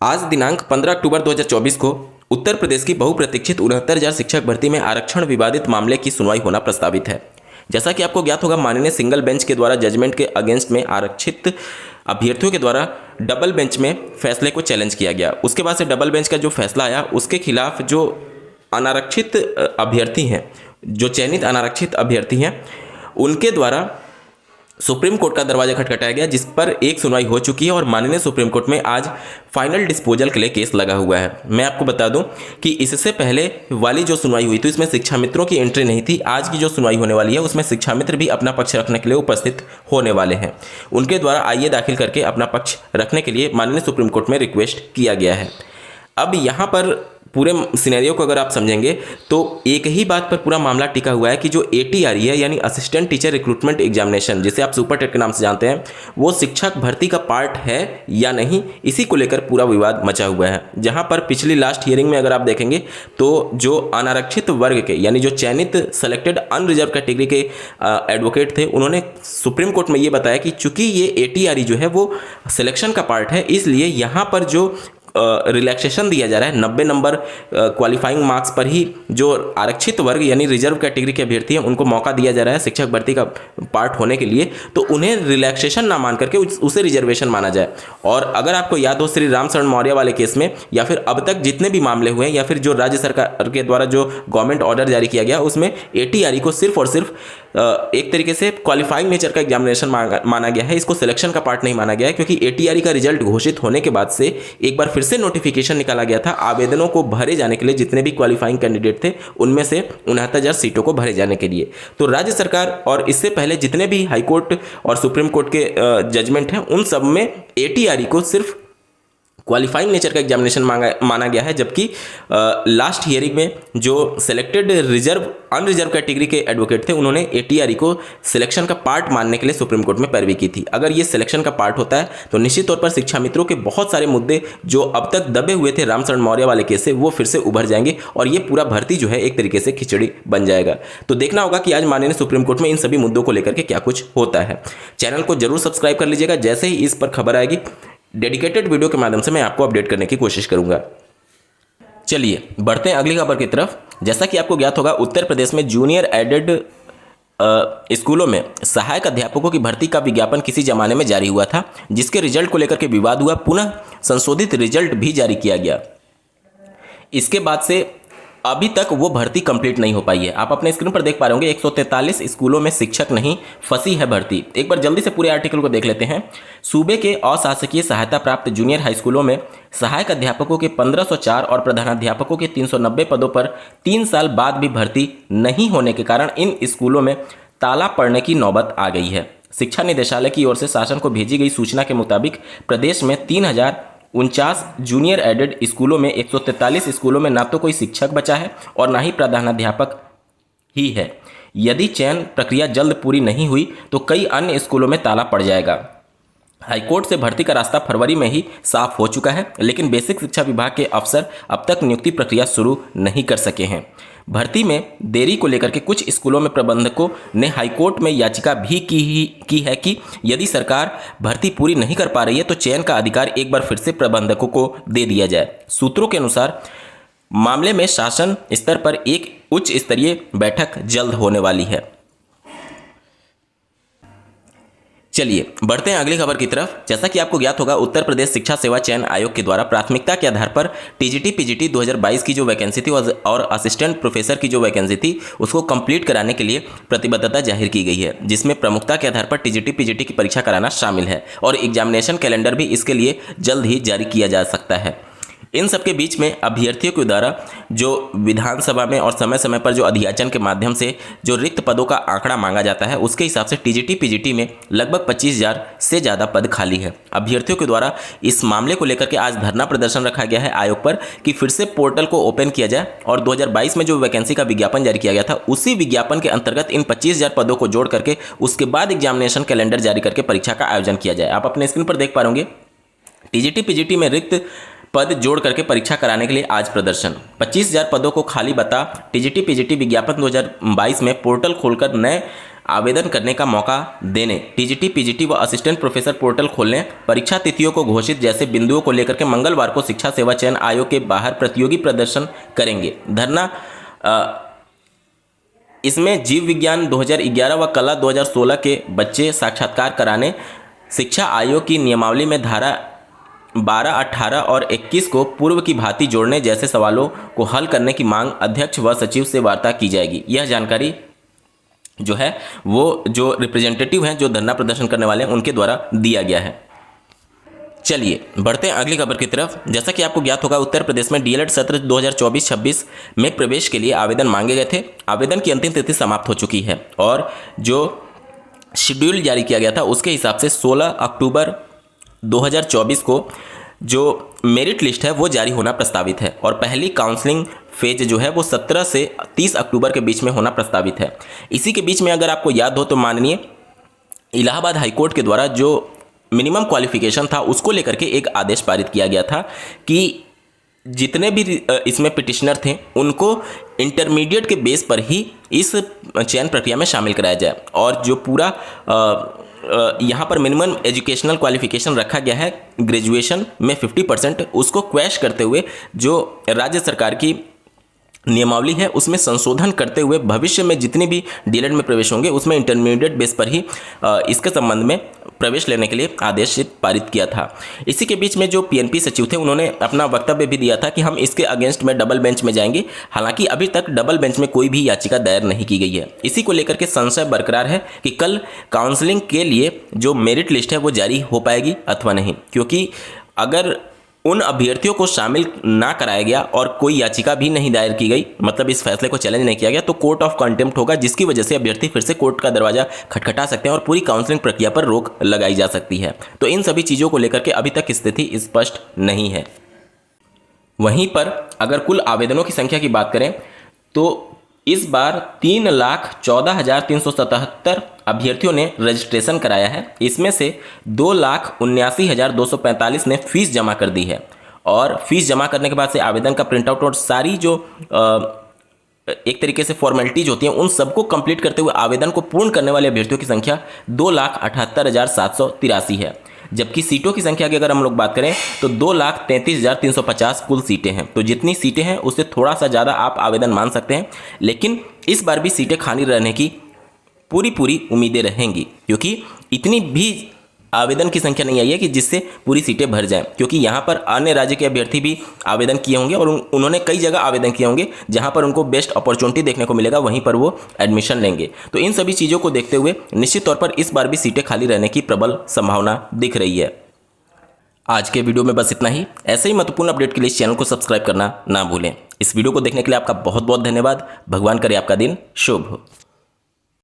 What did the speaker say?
आज दिनांक 15 अक्टूबर 2024 को उत्तर प्रदेश की बहुप्रतीक्षित 69,000 शिक्षक भर्ती में आरक्षण विवादित मामले की सुनवाई होना प्रस्तावित है। जैसा कि आपको ज्ञात होगा, माननीय सिंगल बेंच के द्वारा जजमेंट के अगेंस्ट में आरक्षित अभ्यर्थियों के द्वारा डबल बेंच में फैसले को चैलेंज किया गया। उसके बाद से डबल बेंच का जो फैसला आया, उसके खिलाफ जो अनारक्षित अभ्यर्थी हैं, जो चयनित अनारक्षित अभ्यर्थी हैं, उनके द्वारा सुप्रीम कोर्ट का दरवाजा खटखटाया गया, जिस पर एक सुनवाई हो चुकी है और माननीय सुप्रीम कोर्ट में आज फाइनल डिस्पोजल के लिए केस लगा हुआ है। मैं आपको बता दूं कि इससे पहले वाली जो सुनवाई हुई थी उसमें शिक्षा मित्रों की एंट्री नहीं थी। आज की जो सुनवाई होने वाली है उसमें शिक्षा मित्र भी अपना पक्ष रखने के लिए उपस्थित होने वाले हैं। उनके द्वारा आईए दाखिल करके अपना पक्ष रखने के लिए माननीय सुप्रीम कोर्ट में रिक्वेस्ट किया गया है। अब यहाँ पर पूरे सिनेरियो को अगर आप समझेंगे तो एक ही बात पर पूरा मामला टिका हुआ है कि जो ATRE है, यानी असिस्टेंट टीचर रिक्रूटमेंट एग्जामिनेशन, जिसे आप सुपर टेट के नाम से जानते हैं, वो शिक्षक भर्ती का पार्ट है या नहीं, इसी को लेकर पूरा विवाद मचा हुआ है। जहां पर पिछली लास्ट हियरिंग में अगर आप देखेंगे तो जो अनारक्षित वर्ग के, यानी जो चयनित सेलेक्टेड अनरिजर्व कैटेगरी के एडवोकेट थे, उन्होंने सुप्रीम कोर्ट में ये बताया कि चूंकि ये ATRE जो है वो सिलेक्शन का पार्ट है, इसलिए यहाँ पर जो रिलैक्सेशन दिया जा रहा है 90 नंबर क्वालिफाइंग मार्क्स पर ही जो आरक्षित वर्ग यानी रिजर्व कैटेगरी के अभ्यर्थी हैं उनको मौका दिया जा रहा है शिक्षक भर्ती का पार्ट होने के लिए, तो उन्हें रिलैक्सेशन ना मान करके उसे रिजर्वेशन माना जाए। और अगर आपको याद हो श्री राम शरण मौर्य वाले केस में, या फिर अब तक जितने भी मामले हुए हैं, या फिर जो राज्य सरकार के द्वारा जो गवर्नमेंट ऑर्डर जारी किया गया, उसमें ATRE को सिर्फ और सिर्फ एक तरीके से क्वालिफाइंग नेचर का एग्जामिनेशन माना गया है, इसको सिलेक्शन का पार्ट नहीं माना गया है। क्योंकि ATRE का रिजल्ट घोषित होने के बाद से एक बार फिर से नोटिफिकेशन निकाला गया था आवेदनों को भरे जाने के लिए, जितने भी क्वालिफाइंग कैंडिडेट थे उनमें से 69,000 सीटों को भरे जाने के लिए। तो राज्य सरकार और इससे पहले जितने भी हाईकोर्ट और सुप्रीम कोर्ट के जजमेंट हैं, उन सब में ATRE को सिर्फ क्वालिफाइंग नेचर का एग्जामिनेशन माना गया है। जबकि लास्ट हियरिंग में जो सिलेक्टेड अनरिजर्व कैटेगरी के एडवोकेट थे, उन्होंने ATRE को सिलेक्शन का पार्ट मानने के लिए सुप्रीम कोर्ट में पैरवी की थी। अगर ये सिलेक्शन का पार्ट होता है तो निश्चित तौर पर शिक्षा मित्रों के बहुत सारे मुद्दे जो अब तक दबे हुए थे रामशरण मौर्य वाले केस से, वो फिर से उभर जाएंगे और ये पूरा भर्ती जो है एक तरीके से खिचड़ी बन जाएगा। तो देखना होगा कि आज माननीय सुप्रीम कोर्ट में इन सभी मुद्दों को लेकर के क्या कुछ होता है। चैनल को जरूर सब्सक्राइब कर लीजिएगा, जैसे ही इस पर खबर आएगी डेडिकेटेड वीडियो के माध्यम से मैं आपको अपडेट करने की कोशिश करूंगा। चलिए बढ़ते हैं अगली खबर की तरफ। जैसा कि आपको ज्ञात होगा, उत्तर प्रदेश में जूनियर एडेड स्कूलों में सहायक अध्यापकों की भर्ती का विज्ञापन किसी जमाने में जारी हुआ था, जिसके रिजल्ट को लेकर के विवाद हुआ। पुनः संशोधित रिजल्ट भी जारी किया गया। इसके बाद से अभी तक वो भर्ती कंप्लीट नहीं हो पाई है। आप अपने स्क्रीन पर देख पा रहे होंगे 143 स्कूलों में शिक्षक नहीं, फंसी है भर्ती। एक बार जल्दी से पूरे आर्टिकल को देख लेते हैं। सूबे के अशासकीय सहायता प्राप्त जूनियर हाई स्कूलों में सहायक अध्यापकों के 1504 और प्रधानाध्यापकों के 390 पदों पर 3 साल बाद भी भर्ती नहीं होने के कारण इन स्कूलों में ताला पड़ने की नौबत आ गई है। शिक्षा निदेशालय की ओर से शासन को भेजी गई सूचना के मुताबिक प्रदेश में 3049 जूनियर एडेड स्कूलों में 143 स्कूलों में ना तो कोई शिक्षक बचा है और ना ही प्रधानाध्यापक ही है। यदि चयन प्रक्रिया जल्द पूरी नहीं हुई तो कई अन्य स्कूलों में ताला पड़ जाएगा। हाईकोर्ट से भर्ती का रास्ता फरवरी में ही साफ हो चुका है, लेकिन बेसिक शिक्षा विभाग के अफसर अब तक नियुक्ति प्रक्रिया शुरू नहीं कर सके हैं। भर्ती में देरी को लेकर के कुछ स्कूलों में प्रबंधकों ने हाईकोर्ट में याचिका भी की है कि यदि सरकार भर्ती पूरी नहीं कर पा रही है तो चयन का अधिकार एक बार फिर से प्रबंधकों को दे दिया जाए। सूत्रों के अनुसार मामले में शासन स्तर पर एक उच्च स्तरीय बैठक जल्द होने वाली है। चलिए बढ़ते हैं अगली खबर की तरफ। जैसा कि आपको ज्ञात होगा, उत्तर प्रदेश शिक्षा सेवा चयन आयोग के द्वारा प्राथमिकता के आधार पर TGT PGT 2022 की जो वैकेंसी थी और असिस्टेंट प्रोफेसर की जो वैकेंसी थी उसको कंप्लीट कराने के लिए प्रतिबद्धता जाहिर की गई है, जिसमें प्रमुखता के आधार पर TGT PGT की परीक्षा कराना शामिल है और एग्जामिनेशन कैलेंडर भी इसके लिए जल्द ही जारी किया जा सकता है। इन सबके बीच में अभ्यर्थियों के द्वारा जो विधानसभा में और समय समय पर जो अधियाचन के माध्यम से जो रिक्त पदों का आंकड़ा मांगा जाता है, उसके हिसाब से TGT PGT में लगभग 25,000 से ज़्यादा पद खाली है। अभ्यर्थियों के द्वारा इस मामले को लेकर के आज धरना प्रदर्शन रखा गया है आयोग पर कि फिर से पोर्टल को ओपन किया जाए और 2022 में जो वैकेंसी का विज्ञापन जारी किया गया था, उसी विज्ञापन के अंतर्गत इन 25,000 पदों को जोड़ करके उसके बाद एग्जामिनेशन कैलेंडर जारी करके परीक्षा का आयोजन किया जाए। आप अपने स्क्रीन पर देख पा रहे होंगे TGT PGT में रिक्त पद जोड़ करके परीक्षा कराने के लिए आज प्रदर्शन। 25,000 पदों को खाली बता TGT PGT विज्ञापन 2022 में पोर्टल खोलकर नए आवेदन करने का मौका देने, टीजीटी, पीजीटी व असिस्टेंट प्रोफेसर पोर्टल खोलने, परीक्षा तिथियों को घोषित जैसे बिंदुओं को लेकर के मंगलवार को शिक्षा सेवा चयन आयोग के बाहर प्रतियोगी प्रदर्शन करेंगे। धरना इसमें जीव विज्ञान 2011 व कला 2016 के बच्चे साक्षात्कार कराने, शिक्षा आयोग की नियमावली में धारा 12, 18 और 21 को पूर्व की भांति जोड़ने जैसे सवालों को हल करने की मांग अध्यक्ष व सचिव से वार्ता की जाएगी। यह जानकारी जो है वो जो रिप्रेजेंटेटिव हैं, जो धरना प्रदर्शन करने वाले हैं, उनके द्वारा दिया गया है। चलिए बढ़ते हैं अगली खबर की तरफ। जैसा कि आपको ज्ञात होगा, उत्तर प्रदेश में डीएलएड सत्र 2024-26 में प्रवेश के लिए आवेदन मांगे गए थे। आवेदन की अंतिम तिथि समाप्त हो चुकी है और जो शेड्यूल जारी किया गया था उसके हिसाब से 16 अक्टूबर 2024 को जो मेरिट लिस्ट है वो जारी होना प्रस्तावित है और पहली काउंसलिंग फेज जो है वो 17 से 30 अक्टूबर के बीच में होना प्रस्तावित है। इसी के बीच में अगर आपको याद हो तो माननीय इलाहाबाद हाईकोर्ट के द्वारा जो मिनिमम क्वालिफिकेशन था उसको लेकर के एक आदेश पारित किया गया था कि जितने भी इसमें पिटिशनर थे उनको इंटरमीडिएट के बेस पर ही इस चयन प्रक्रिया में शामिल कराया जाए और जो पूरा यहाँ पर मिनिमम एजुकेशनल क्वालिफिकेशन रखा गया है ग्रेजुएशन में 50%, उसको क्वैश करते हुए जो राज्य सरकार की नियमावली है उसमें संशोधन करते हुए भविष्य में जितने भी डीएलएड में प्रवेश होंगे उसमें इंटरमीडिएट बेस पर ही इसके संबंध में प्रवेश लेने के लिए आदेश पारित किया था। इसी के बीच में जो पीएनपी सचिव थे उन्होंने अपना वक्तव्य भी दिया था कि हम इसके अगेंस्ट में डबल बेंच में जाएंगे। हालांकि अभी तक डबल बेंच में कोई भी याचिका दायर नहीं की गई है। इसी को लेकर के संशय बरकरार है कि कल काउंसलिंग के लिए जो मेरिट लिस्ट है वो जारी हो पाएगी अथवा नहीं, क्योंकि अगर उन अभ्यर्थियों को शामिल ना कराया गया और कोई याचिका भी नहीं दायर की गई, मतलब इस फैसले को चैलेंज नहीं किया गया, तो कोर्ट ऑफ कंटेम्प्ट होगा, जिसकी वजह से अभ्यर्थी फिर से कोर्ट का दरवाजा खटखटा सकते हैं और पूरी काउंसलिंग प्रक्रिया पर रोक लगाई जा सकती है। तो इन सभी चीज़ों को लेकर के अभी तक स्थिति स्पष्ट नहीं है। वहीं पर अगर कुल आवेदनों की संख्या की बात करें तो इस बार 3,14,377 अभ्यर्थियों ने रजिस्ट्रेशन कराया है। इसमें से 2,79,245 ने फीस जमा कर दी है और फीस जमा करने के बाद से आवेदन का प्रिंट आउट और सारी जो एक तरीके से फॉर्मेलिटीज होती हैं उन सबको कंप्लीट करते हुए आवेदन को पूर्ण करने वाले अभ्यर्थियों की संख्या 2,78,783 है। जबकि सीटों की संख्या की अगर हम लोग बात करें तो 2,33,350 कुल सीटें हैं। तो जितनी सीटें हैं उससे थोड़ा सा ज़्यादा आप आवेदन मान सकते हैं, लेकिन इस बार भी सीटें खाली रहने की पूरी उम्मीदें रहेंगी, क्योंकि इतनी भी आवेदन की संख्या नहीं आई है कि जिससे पूरी सीटें भर जाएं, क्योंकि यहाँ पर अन्य राज्य के अभ्यर्थी भी आवेदन किए होंगे और उन्होंने कई जगह आवेदन किए होंगे जहाँ पर उनको बेस्ट अपॉर्चुनिटी देखने को मिलेगा, वहीं पर वो एडमिशन लेंगे। तो इन सभी चीज़ों को देखते हुए निश्चित तौर पर इस बार भी सीटें खाली रहने की प्रबल संभावना दिख रही है। आज के वीडियो में बस इतना ही। ऐसे ही महत्वपूर्ण अपडेट के लिए इस चैनल को सब्सक्राइब करना ना भूलें। इस वीडियो को देखने के लिए आपका बहुत बहुत धन्यवाद। भगवान करे आपका दिन शुभ हो।